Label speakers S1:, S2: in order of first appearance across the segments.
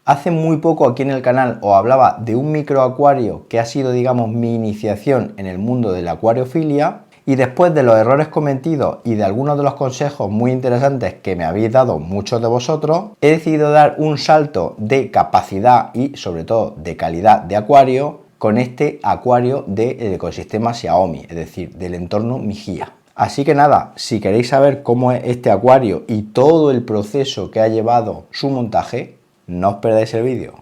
S1: Hace muy poco aquí en el canal os hablaba de un microacuario que ha sido, digamos, mi iniciación en el mundo de la acuariofilia, y después de los errores cometidos y de algunos de los consejos muy interesantes que me habéis dado muchos de vosotros, he decidido dar un salto de capacidad y sobre todo de calidad de acuario con este acuario del ecosistema Xiaomi, es decir, del entorno Mijia. Así que nada, si queréis saber cómo es este acuario y todo el proceso que ha llevado su montaje, no os perdáis el vídeo.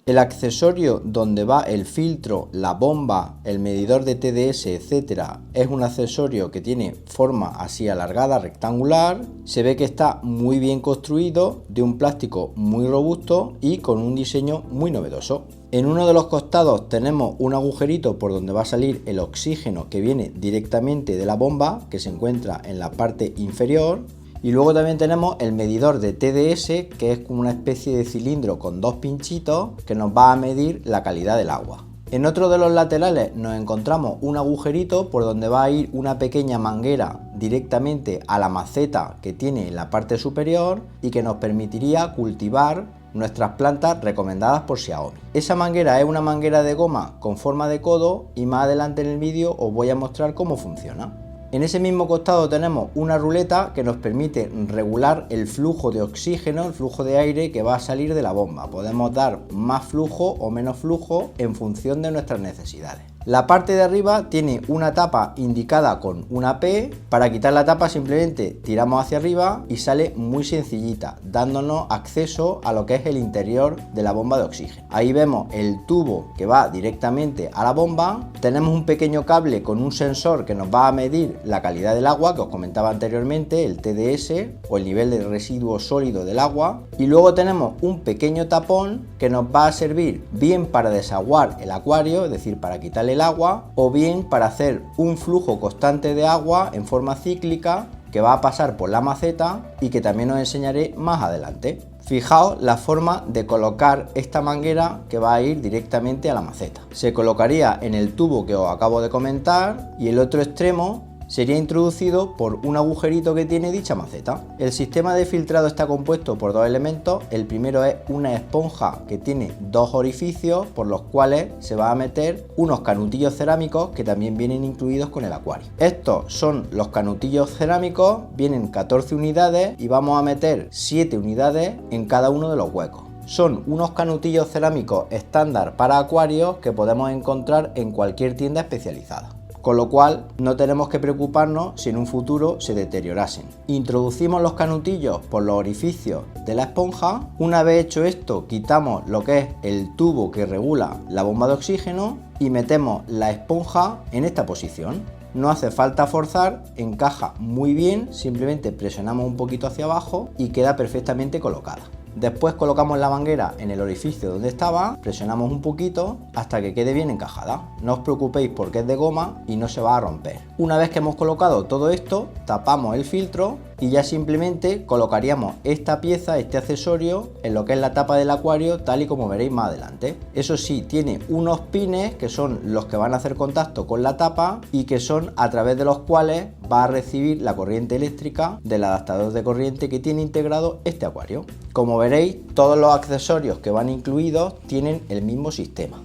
S1: El accesorio donde va el filtro, la bomba, el medidor de TDS, etcétera, es un accesorio que tiene forma así alargada, rectangular. Se ve que está muy bien construido, de un plástico muy robusto y con un diseño muy novedoso. En uno de los costados tenemos un agujerito por donde va a salir el oxígeno que viene directamente de la bomba, que se encuentra en la parte inferior. Y luego también tenemos el medidor de TDS, que es como una especie de cilindro con dos pinchitos que nos va a medir la calidad del agua. En otro de los laterales nos encontramos un agujerito por donde va a ir una pequeña manguera directamente a la maceta que tiene en la parte superior y que nos permitiría cultivar nuestras plantas recomendadas por Xiaomi. Esa manguera es una manguera de goma con forma de codo y más adelante en el vídeo os voy a mostrar cómo funciona. En ese mismo costado tenemos una ruleta que nos permite regular el flujo de oxígeno, el flujo de aire que va a salir de la bomba. Podemos dar más flujo o menos flujo en función de nuestras necesidades. La parte de arriba tiene una tapa indicada con una P. Para quitar la tapa simplemente tiramos hacia arriba y sale muy sencillita, dándonos acceso a lo que es el interior de la bomba de oxígeno. Ahí vemos el tubo que va directamente a la bomba. Tenemos un pequeño cable con un sensor que nos va a medir la calidad del agua, que os comentaba anteriormente, el TDS o el nivel de residuo sólido del agua. Y luego tenemos un pequeño tapón que nos va a servir bien para desaguar el acuario, es decir, para quitarle el agua, o bien para hacer un flujo constante de agua en forma cíclica que va a pasar por la maceta y que también os enseñaré más adelante. Fijaos la forma de colocar esta manguera que va a ir directamente a la maceta. Se colocaría en el tubo que os acabo de comentar y el otro extremo sería introducido por un agujerito que tiene dicha maceta. El sistema de filtrado está compuesto por dos elementos. El primero es una esponja que tiene dos orificios por los cuales se va a meter unos canutillos cerámicos que también vienen incluidos con el acuario. Estos son los canutillos cerámicos, vienen 14 unidades y vamos a meter 7 unidades en cada uno de los huecos. Son unos canutillos cerámicos estándar para acuarios que podemos encontrar en cualquier tienda especializada, con lo cual no tenemos que preocuparnos si en un futuro se deteriorasen. Introducimos los canutillos por los orificios de la esponja. Una vez hecho esto, quitamos lo que es el tubo que regula la bomba de oxígeno y metemos la esponja en esta posición. no hace falta forzar, encaja muy bien, simplemente presionamos un poquito hacia abajo y queda perfectamente colocada. Después colocamos la manguera en el orificio donde estaba, presionamos un poquito hasta que quede bien encajada. No os preocupéis porque es de goma y no se va a romper. Una vez que hemos colocado todo esto, tapamos el filtro y ya simplemente colocaríamos esta pieza, este accesorio, en lo que es la tapa del acuario, tal y como veréis más adelante. Eso sí, tiene unos pines que son los que van a hacer contacto con la tapa y que son a través de los cuales va a recibir la corriente eléctrica del adaptador de corriente que tiene integrado este acuario. Como veréis, todos los accesorios que van incluidos tienen el mismo sistema.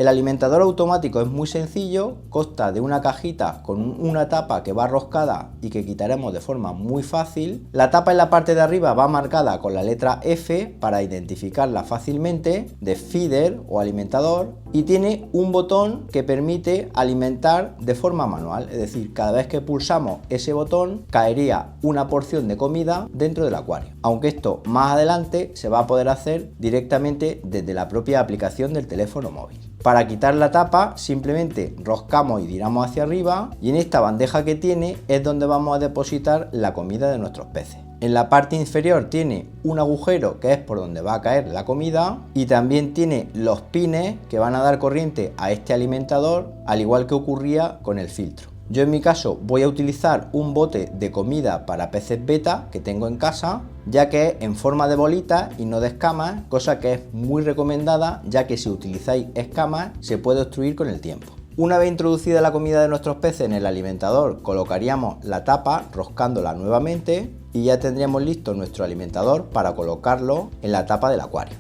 S1: El alimentador automático es muy sencillo, consta de una cajita con una tapa que va roscada y que quitaremos de forma muy fácil. La tapa en la parte de arriba va marcada con la letra F para identificarla fácilmente, de feeder o alimentador, y tiene un botón que permite alimentar de forma manual, es decir, cada vez que pulsamos ese botón caería una porción de comida dentro del acuario, aunque esto más adelante se va a poder hacer directamente desde la propia aplicación del teléfono móvil. Para quitar la tapa simplemente roscamos y tiramos hacia arriba y en esta bandeja que tiene es donde vamos a depositar la comida de nuestros peces. En la parte inferior tiene un agujero que es por donde va a caer la comida y también tiene los pines que van a dar corriente a este alimentador, al igual que ocurría con el filtro. Yo en mi caso voy a utilizar un bote de comida para peces beta que tengo en casa, ya que es en forma de bolita y no de escamas, cosa que es muy recomendada, ya que si utilizáis escamas se puede obstruir con el tiempo. Una vez introducida la comida de nuestros peces en el alimentador, colocaríamos la tapa roscándola nuevamente y ya tendríamos listo nuestro alimentador para colocarlo en la tapa del acuario.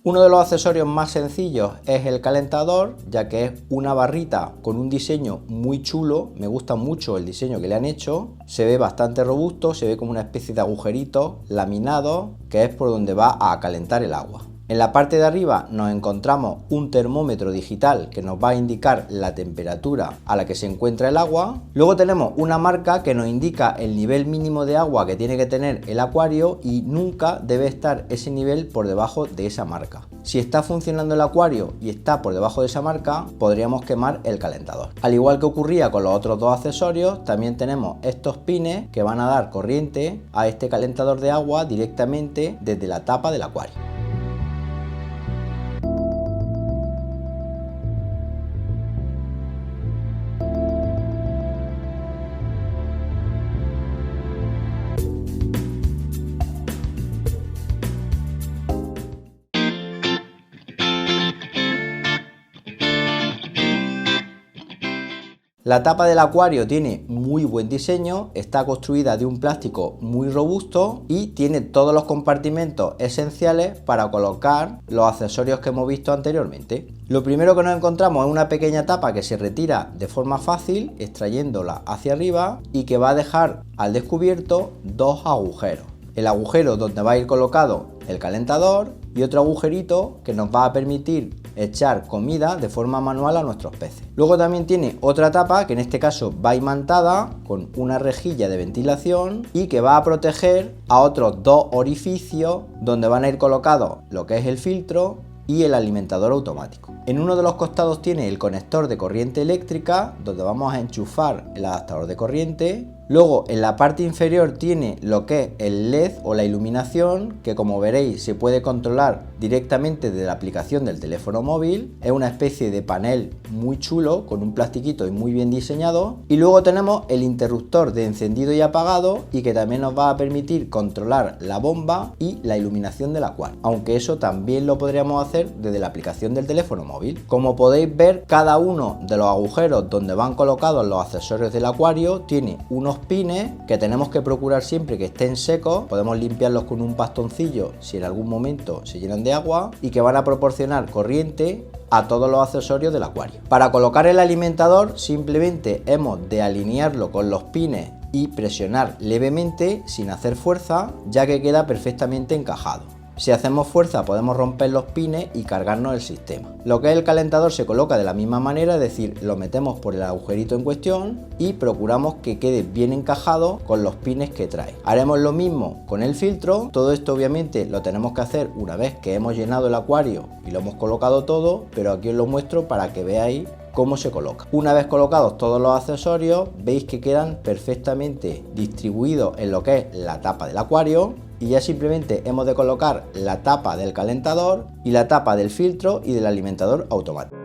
S1: Uno de los accesorios más sencillos es el calentador, ya que es una barrita con un diseño muy chulo. Me gusta mucho el diseño que le han hecho, se ve bastante robusto, se ve como una especie de agujerito laminado que es por donde va a calentar el agua. En la parte de arriba nos encontramos un termómetro digital que nos va a indicar la temperatura a la que se encuentra el agua. Luego tenemos una marca que nos indica el nivel mínimo de agua que tiene que tener el acuario y nunca debe estar ese nivel por debajo de esa marca. Si está funcionando el acuario y está por debajo de esa marca, podríamos quemar el calentador. Al igual que ocurría con los otros dos accesorios, también tenemos estos pines que van a dar corriente a este calentador de agua directamente desde la tapa del acuario. La tapa del acuario tiene muy buen diseño, está construida de un plástico muy robusto y tiene todos los compartimentos esenciales para colocar los accesorios que hemos visto anteriormente. Lo primero que nos encontramos es una pequeña tapa que se retira de forma fácil extrayéndola hacia arriba y que va a dejar al descubierto dos agujeros. El agujero donde va a ir colocado el calentador y otro agujerito que nos va a permitir echar comida de forma manual a nuestros peces. Luego también tiene otra tapa que en este caso va imantada con una rejilla de ventilación y que va a proteger a otros dos orificios donde van a ir colocados lo que es el filtro y el alimentador automático. En uno de los costados tiene el conector de corriente eléctrica donde vamos a enchufar el adaptador de corriente. Luego en la parte inferior tiene lo que es el LED o la iluminación, que como veréis se puede controlar directamente desde la aplicación del teléfono móvil. Es una especie de panel muy chulo con un plastiquito y muy bien diseñado. Y luego tenemos el interruptor de encendido y apagado y que también nos va a permitir controlar la bomba y la iluminación del acuario, aunque eso también lo podríamos hacer desde la aplicación del teléfono móvil. Como podéis ver, cada uno de los agujeros donde van colocados los accesorios del acuario tiene unos pines que tenemos que procurar siempre que estén secos. Podemos limpiarlos con un bastoncillo si en algún momento se llenan de agua, y que van a proporcionar corriente a todos los accesorios del acuario. Para colocar el alimentador simplemente hemos de alinearlo con los pines y presionar levemente sin hacer fuerza, ya que queda perfectamente encajado. Si hacemos fuerza podemos romper los pines y cargarnos el sistema. Lo que es el calentador se coloca de la misma manera, es decir, lo metemos por el agujerito en cuestión y procuramos que quede bien encajado con los pines que trae. Haremos lo mismo con el filtro. Todo esto obviamente lo tenemos que hacer una vez que hemos llenado el acuario y lo hemos colocado todo, pero aquí os lo muestro para que veáis cómo se coloca. Una vez colocados todos los accesorios, veis que quedan perfectamente distribuidos en lo que es la tapa del acuario, y ya simplemente hemos de colocar la tapa del calentador y la tapa del filtro y del alimentador automático.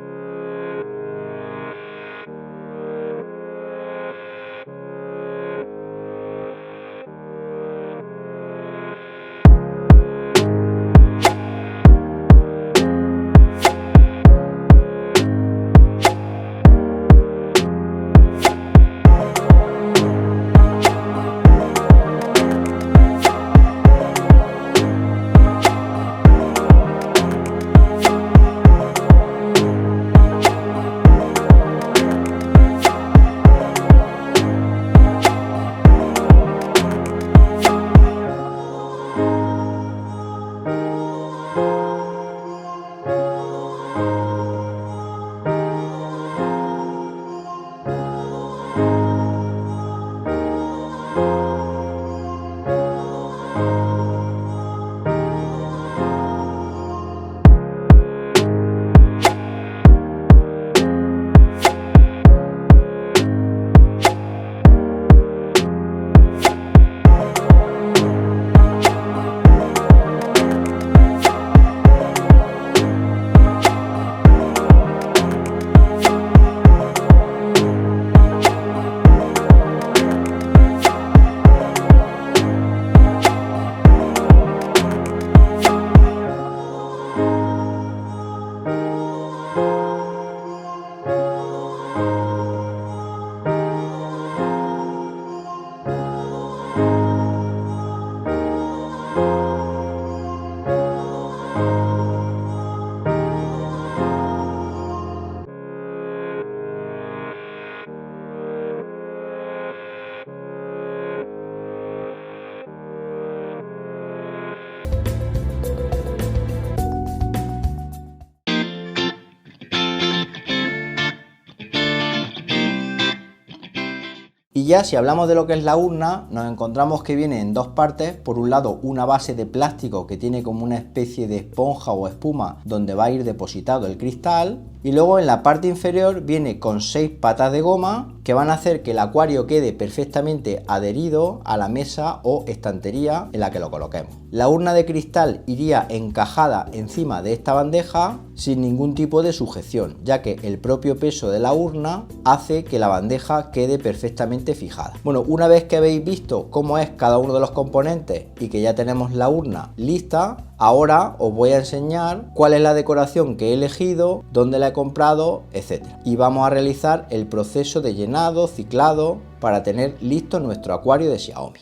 S1: Y ya si hablamos de lo que es la urna, nos encontramos que viene en dos partes. Por un lado, una base de plástico que tiene como una especie de esponja o espuma donde va a ir depositado el cristal, y luego en la parte inferior viene con 6 patas de goma que van a hacer que el acuario quede perfectamente adherido a la mesa o estantería en la que lo coloquemos. La urna de cristal iría encajada encima de esta bandeja sin ningún tipo de sujeción, ya que el propio peso de la urna hace que la bandeja quede perfectamente fijada. Bueno, una vez que habéis visto cómo es cada uno de los componentes y que ya tenemos la urna lista, ahora os voy a enseñar cuál es la decoración que he elegido, dónde la he comprado, etc. Y vamos a realizar el proceso de llenado, ciclado, para tener listo nuestro acuario de Xiaomi.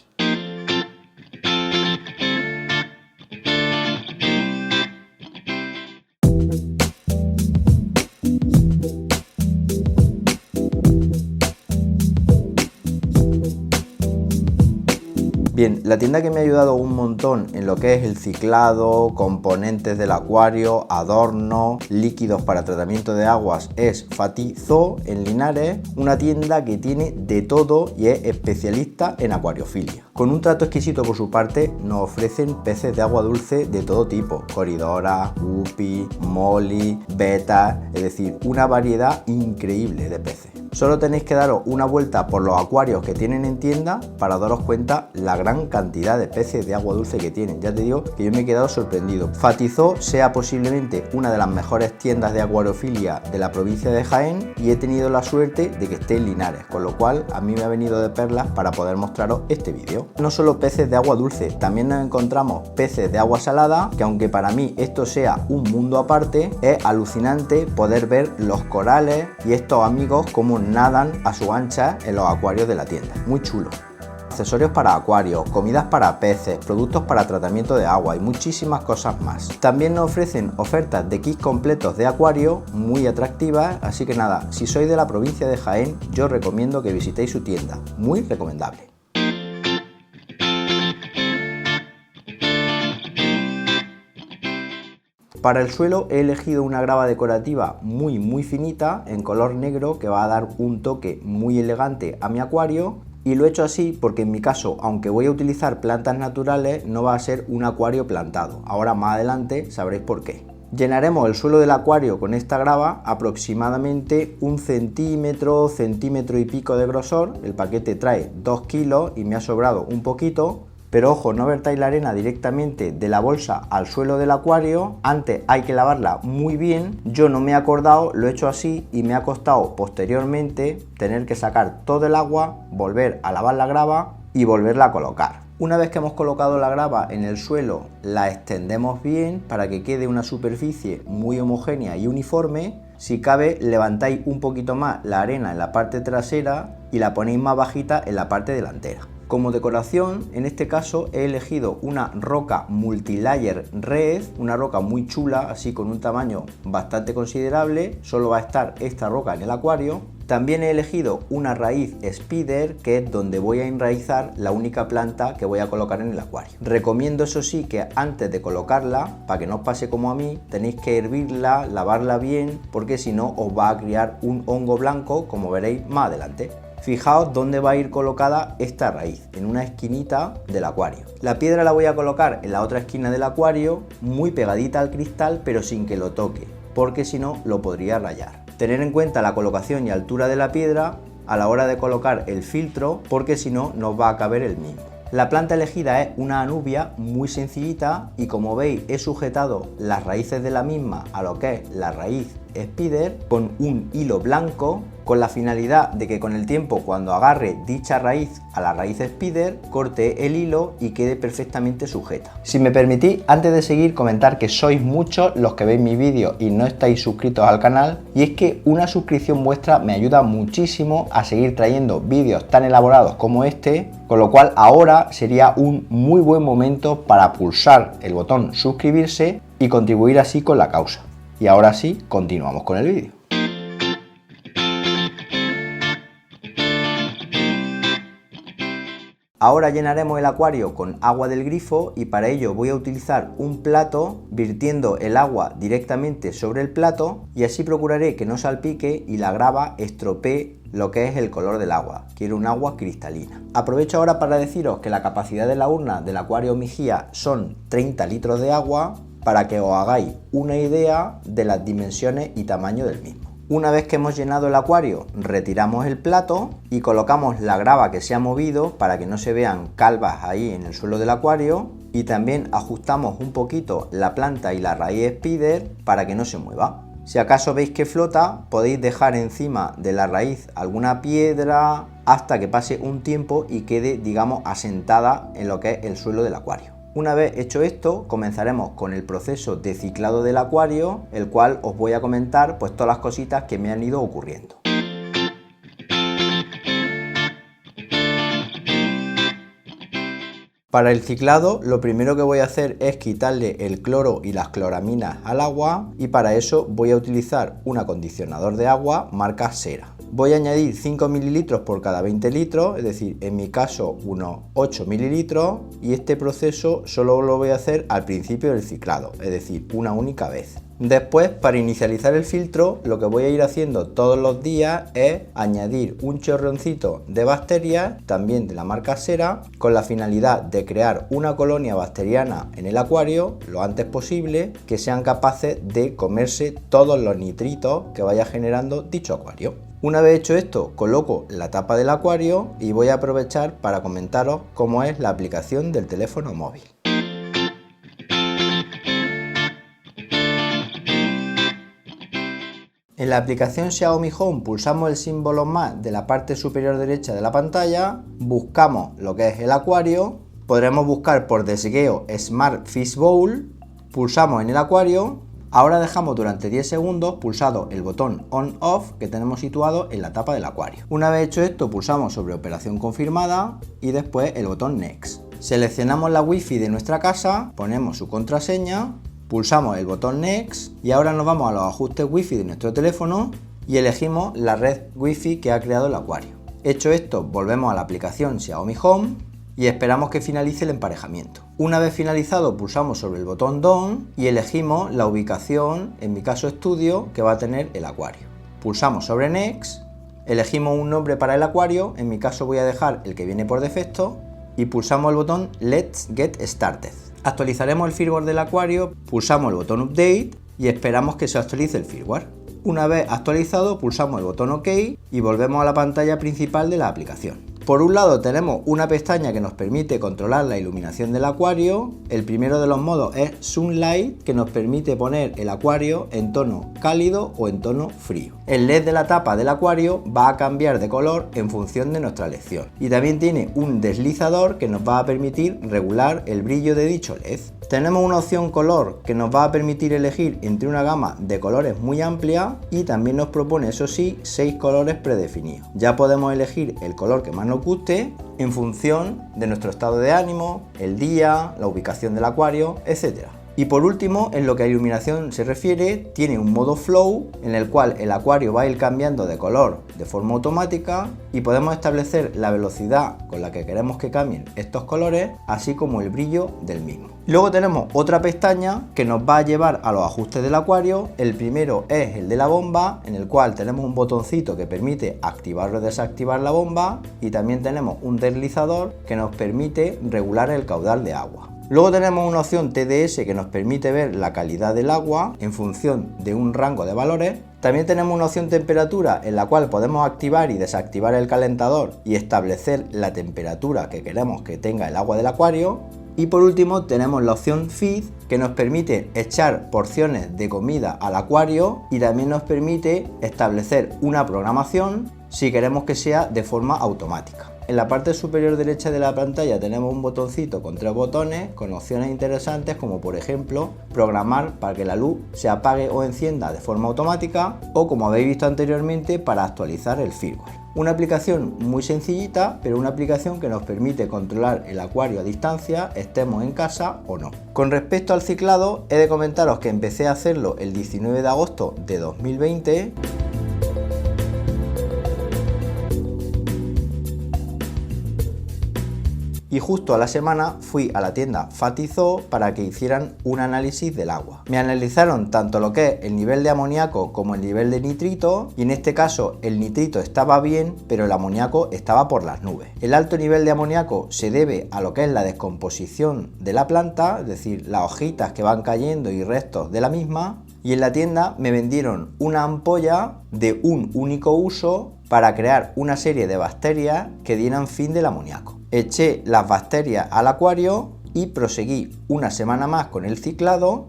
S1: Bien, la tienda que me ha ayudado un montón en lo que es el ciclado, componentes del acuario, adornos, líquidos para tratamiento de aguas es Fatty Zoo en Linares, una tienda que tiene de todo y es especialista en acuariofilia. Con un trato exquisito por su parte, nos ofrecen peces de agua dulce de todo tipo, coridora, guppy, molly, beta, es decir, una variedad increíble de peces. Solo tenéis que daros una vuelta por los acuarios que tienen en tienda para daros cuenta la gran cantidad de peces de agua dulce que tienen. Ya te digo que yo me he quedado sorprendido. Fatty Zoo sea posiblemente una de las mejores tiendas de acuariofilia de la provincia de Jaén y he tenido la suerte de que esté en Linares, con lo cual a mí me ha venido de perlas para poder mostraros este vídeo. acuario no solo peces de agua dulce, también nos encontramos peces de agua salada, que aunque para mí esto sea un mundo aparte, es alucinante poder ver los corales y estos amigos cómo nadan a su ancha en los acuarios de la tienda. Muy chulo. Accesorios para acuarios, comidas para peces, productos para tratamiento de agua y muchísimas cosas más. También nos ofrecen ofertas de kits completos de acuario muy atractivas, así que nada, si sois de la provincia de Jaén, yo os recomiendo que visitéis su tienda, muy recomendable. Para el suelo he elegido una grava decorativa muy finita en color negro que va a dar un toque muy elegante a mi acuario. Y lo he hecho así porque en mi caso, aunque voy a utilizar plantas naturales, no va a ser un acuario plantado. Ahora más adelante sabréis por qué. Llenaremos el suelo del acuario con esta grava aproximadamente 1 centímetro, centímetro y pico de grosor. El paquete trae 2 kilos y me ha sobrado un poquito. Pero ojo, no vertáis la arena directamente de la bolsa al suelo del acuario, antes hay que lavarla muy bien. Yo no me he acordado, lo he hecho así y me ha costado posteriormente tener que sacar todo el agua, volver a lavar la grava y volverla a colocar. Una vez que hemos colocado la grava en el suelo, la extendemos bien para que quede una superficie muy homogénea y uniforme. Si cabe, levantáis un poquito más la arena en la parte trasera y la ponéis más bajita en la parte delantera. Como decoración, en este caso he elegido una roca multilayer red, una roca muy chula, así con un tamaño bastante considerable. Solo va a estar esta roca en el acuario. También he elegido una raíz spider, que es donde voy a enraizar la única planta que voy a colocar en el acuario. Recomiendo, eso sí, que antes de colocarla, para que no os pase como a mí, tenéis que hervirla, lavarla bien, porque si no os va a criar un hongo blanco, como veréis más adelante. Fijaos dónde va a ir colocada esta raíz, en una esquinita del acuario. La piedra la voy a colocar en la otra esquina del acuario, muy pegadita al cristal, pero sin que lo toque, porque si no lo podría rayar. Tener en cuenta la colocación y altura de la piedra a la hora de colocar el filtro, porque si no nos va a caber el mismo. La planta elegida es una anubia muy sencillita y como veis he sujetado las raíces de la misma a lo que es la raíz spider con un hilo blanco, con la finalidad de que con el tiempo, cuando agarre dicha raíz a la raíz spider, corte el hilo y quede perfectamente sujeta. Si me permitís, antes de seguir, comentar que sois muchos los que veis mi vídeo y no estáis suscritos al canal, y es que una suscripción vuestra me ayuda muchísimo a seguir trayendo vídeos tan elaborados como este, con lo cual ahora sería un muy buen momento para pulsar el botón suscribirse y contribuir así con la causa. Y ahora sí, continuamos con el vídeo. Ahora llenaremos el acuario con agua del grifo y para ello voy a utilizar un plato virtiendo el agua directamente sobre el plato y así procuraré que no salpique y la grava estropee lo que es el color del agua. Quiero un agua cristalina. Aprovecho ahora para deciros que la capacidad de la urna del acuario Mijía son 30 litros de agua para que os hagáis una idea de las dimensiones y tamaño del mismo. Una vez que hemos llenado el acuario, retiramos el plato y colocamos la grava que se ha movido para que no se vean calvas ahí en el suelo del acuario, y también ajustamos un poquito la planta y la raíz spider para que no se mueva. Si acaso veis que flota, podéis dejar encima de la raíz alguna piedra hasta que pase un tiempo y quede, digamos, asentada en lo que es el suelo del acuario. Una vez hecho esto, comenzaremos con el proceso de ciclado del acuario, el cual os voy a comentar pues todas las cositas que me han ido ocurriendo. Para el ciclado, lo primero que voy a hacer es quitarle el cloro y las cloraminas al agua, y para eso voy a utilizar un acondicionador de agua marca Sera. Voy a añadir 5 mililitros por cada 20 litros, es decir, en mi caso unos 8 mililitros, y este proceso solo lo voy a hacer al principio del ciclado, es decir, una única vez. Después, para inicializar el filtro, lo que voy a ir haciendo todos los días es añadir un chorroncito de bacterias, también de la marca Sera, con la finalidad de crear una colonia bacteriana en el acuario lo antes posible, que sean capaces de comerse todos los nitritos que vaya generando dicho acuario. Una vez hecho esto, coloco la tapa del acuario y voy a aprovechar para comentaros cómo es la aplicación del teléfono móvil. En la aplicación Xiaomi Home pulsamos el símbolo más de la parte superior derecha de la pantalla, buscamos lo que es el acuario, podremos buscar por desgueo Smart Fish Bowl, pulsamos en el acuario. Ahora dejamos durante 10 segundos pulsado el botón On-Off que tenemos situado en la tapa del acuario. Una vez hecho esto, pulsamos sobre operación confirmada y después el botón Next. Seleccionamos la Wi-Fi de nuestra casa, ponemos su contraseña, pulsamos el botón Next y ahora nos vamos a los ajustes Wi-Fi de nuestro teléfono y elegimos la red Wi-Fi que ha creado el acuario. Hecho esto, volvemos a la aplicación Xiaomi Home y esperamos que finalice el emparejamiento. Una vez finalizado, pulsamos sobre el botón Done y elegimos la ubicación, en mi caso estudio, que va a tener el acuario. Pulsamos sobre Next, elegimos un nombre para el acuario, en mi caso voy a dejar el que viene por defecto, y pulsamos el botón Let's Get Started. Actualizaremos el firmware del acuario, pulsamos el botón Update y esperamos que se actualice el firmware. Una vez actualizado, pulsamos el botón OK y volvemos a la pantalla principal de la aplicación. Por un lado tenemos una pestaña que nos permite controlar la iluminación del acuario. El primero de los modos es Sunlight, que nos permite poner el acuario en tono cálido o en tono frío. El LED de la tapa del acuario va a cambiar de color en función de nuestra elección. Y también tiene un deslizador que nos va a permitir regular el brillo de dicho LED. Tenemos una opción color que nos va a permitir elegir entre una gama de colores muy amplia y también nos propone, eso sí, 6 colores predefinidos. Ya podemos elegir el color que más nos guste en función de nuestro estado de ánimo, el día, la ubicación del acuario, etc. Y por último, en lo que a iluminación se refiere, tiene un modo Flow en el cual el acuario va a ir cambiando de color de forma automática y podemos establecer la velocidad con la que queremos que cambien estos colores, así como el brillo del mismo. Luego tenemos otra pestaña que nos va a llevar a los ajustes del acuario. El primero es el de la bomba, en el cual tenemos un botoncito que permite activar o desactivar la bomba y también tenemos un deslizador que nos permite regular el caudal de agua. Luego tenemos una opción TDS que nos permite ver la calidad del agua en función de un rango de valores. También tenemos una opción temperatura en la cual podemos activar y desactivar el calentador y establecer la temperatura que queremos que tenga el agua del acuario. Y por último tenemos la opción Feed que nos permite echar porciones de comida al acuario y también nos permite establecer una programación si queremos que sea de forma automática. En la parte superior derecha de la pantalla tenemos un botoncito con 3 botones con opciones interesantes como por ejemplo programar para que la luz se apague o encienda de forma automática o, como habéis visto anteriormente, para actualizar el firmware. Una aplicación muy sencillita, pero una aplicación que nos permite controlar el acuario a distancia, estemos en casa o no. Con respecto al ciclado, he de comentaros que empecé a hacerlo el 19 de agosto de 2020. Y justo a la semana fui a la tienda Fatizoo para que hicieran un análisis del agua. Me analizaron tanto lo que es el nivel de amoníaco como el nivel de nitrito y en este caso el nitrito estaba bien, pero el amoníaco estaba por las nubes. El alto nivel de amoníaco se debe a lo que es la descomposición de la planta, es decir, las hojitas que van cayendo y restos de la misma. Y en la tienda me vendieron una ampolla de un único uso para crear una serie de bacterias que dieran fin del amoníaco. Eché las bacterias al acuario y proseguí una semana más con el ciclado.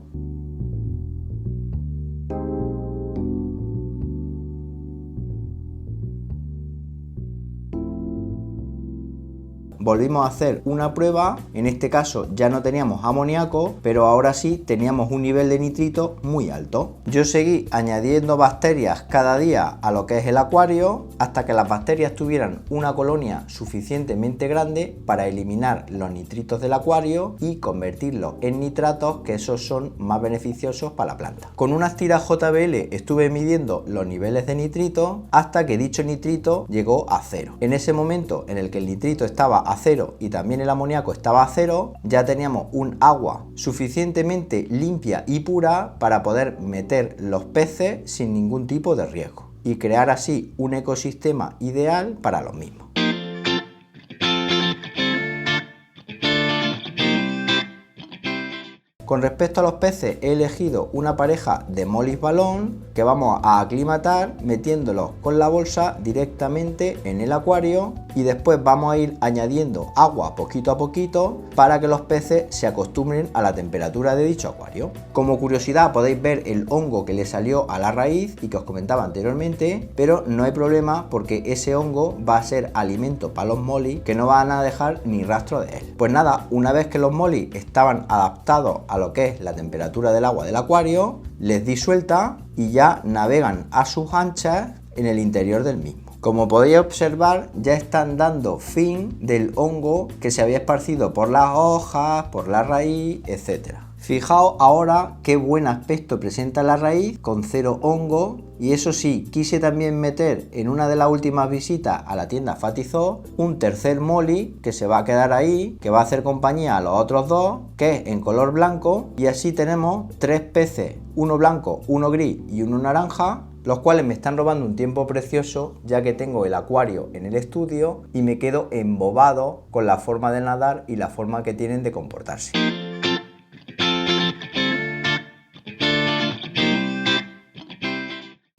S1: Volvimos a hacer una prueba, en este caso ya no teníamos amoníaco, pero ahora sí teníamos un nivel de nitrito muy alto. Yo seguí añadiendo bacterias cada día a lo que es el acuario hasta que las bacterias tuvieran una colonia suficientemente grande para eliminar los nitritos del acuario y convertirlos en nitratos, que esos son más beneficiosos para la planta. Con unas tiras JBL estuve midiendo los niveles de nitrito hasta que dicho nitrito llegó a 0. En ese momento en el que el nitrito estaba a 0 y también el amoníaco estaba a 0, ya teníamos un agua suficientemente limpia y pura para poder meter los peces sin ningún tipo de riesgo y crear así un ecosistema ideal para los mismos. Con respecto a los peces, he elegido una pareja de mollis balón que vamos a aclimatar metiéndolos con la bolsa directamente en el acuario, y después vamos a ir añadiendo agua poquito a poquito para que los peces se acostumbren a la temperatura de dicho acuario. Como curiosidad, podéis ver el hongo que le salió a la raíz y que os comentaba anteriormente, pero no hay problema porque ese hongo va a ser alimento para los mollis que no van a dejar ni rastro de él. Pues nada, una vez que los mollis estaban adaptados a lo que es la temperatura del agua del acuario, les di suelta y ya navegan a sus anchas en el interior del mismo. Como podéis observar, ya están dando fin del hongo que se había esparcido por las hojas, por la raíz, etc. Fijaos ahora qué buen aspecto presenta la raíz con cero hongo. Y eso sí, quise también meter en una de las últimas visitas a la tienda Fatizoo un tercer molly que se va a quedar ahí, que va a hacer compañía a los otros dos, que es en color blanco, y así tenemos 3 peces, uno blanco, uno gris y uno naranja, los cuales me están robando un tiempo precioso ya que tengo el acuario en el estudio y me quedo embobado con la forma de nadar y la forma que tienen de comportarse.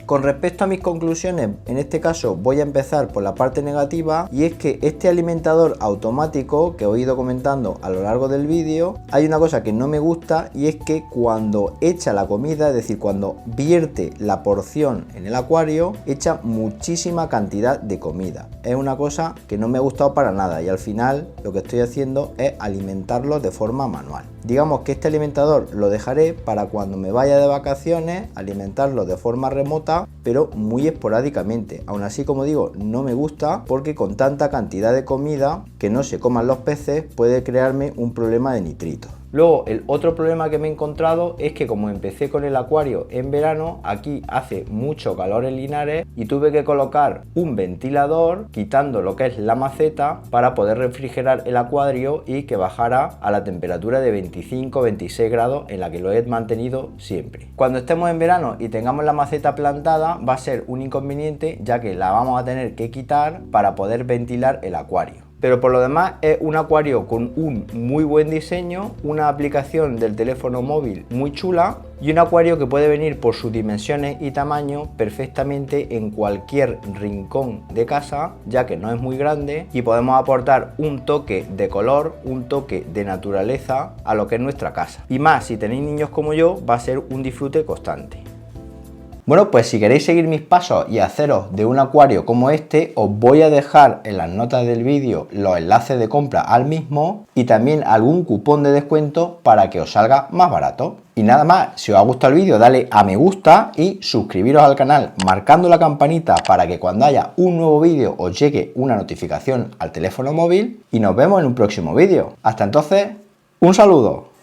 S1: Con respecto a mis conclusiones, en este caso voy a empezar por la parte negativa, y es que este alimentador automático que os he ido comentando a lo largo del vídeo, hay una cosa que no me gusta, y es que cuando echa la comida, es decir, cuando vierte la porción en el acuario, echa muchísima cantidad de comida. Es una cosa que no me ha gustado para nada y al final lo que estoy haciendo es alimentarlo de forma manual. Digamos que este alimentador lo dejaré para cuando me vaya de vacaciones, alimentarlo de forma remota, pero muy esporádicamente. Aún así, como digo, no me gusta porque con tanta cantidad de comida que no se coman los peces puede crearme un problema de nitritos. Luego, el otro problema que me he encontrado es que como empecé con el acuario en verano, aquí hace mucho calor en Linares y tuve que colocar un ventilador quitando lo que es la maceta para poder refrigerar el acuario y que bajara a la temperatura de 25-26 grados en la que lo he mantenido siempre. Cuando estemos en verano y tengamos la maceta plantada va a ser un inconveniente, ya que la vamos a tener que quitar para poder ventilar el acuario. Pero por lo demás es un acuario con un muy buen diseño, una aplicación del teléfono móvil muy chula y un acuario que puede venir por sus dimensiones y tamaño perfectamente en cualquier rincón de casa, ya que no es muy grande y podemos aportar un toque de color, un toque de naturaleza a lo que es nuestra casa. Y más si tenéis niños como yo, va a ser un disfrute constante. Bueno, pues si queréis seguir mis pasos y haceros de un acuario como este, os voy a dejar en las notas del vídeo los enlaces de compra al mismo y también algún cupón de descuento para que os salga más barato. Y nada más, si os ha gustado el vídeo, dale a me gusta y suscribiros al canal marcando la campanita para que cuando haya un nuevo vídeo os llegue una notificación al teléfono móvil, y nos vemos en un próximo vídeo. Hasta entonces, un saludo.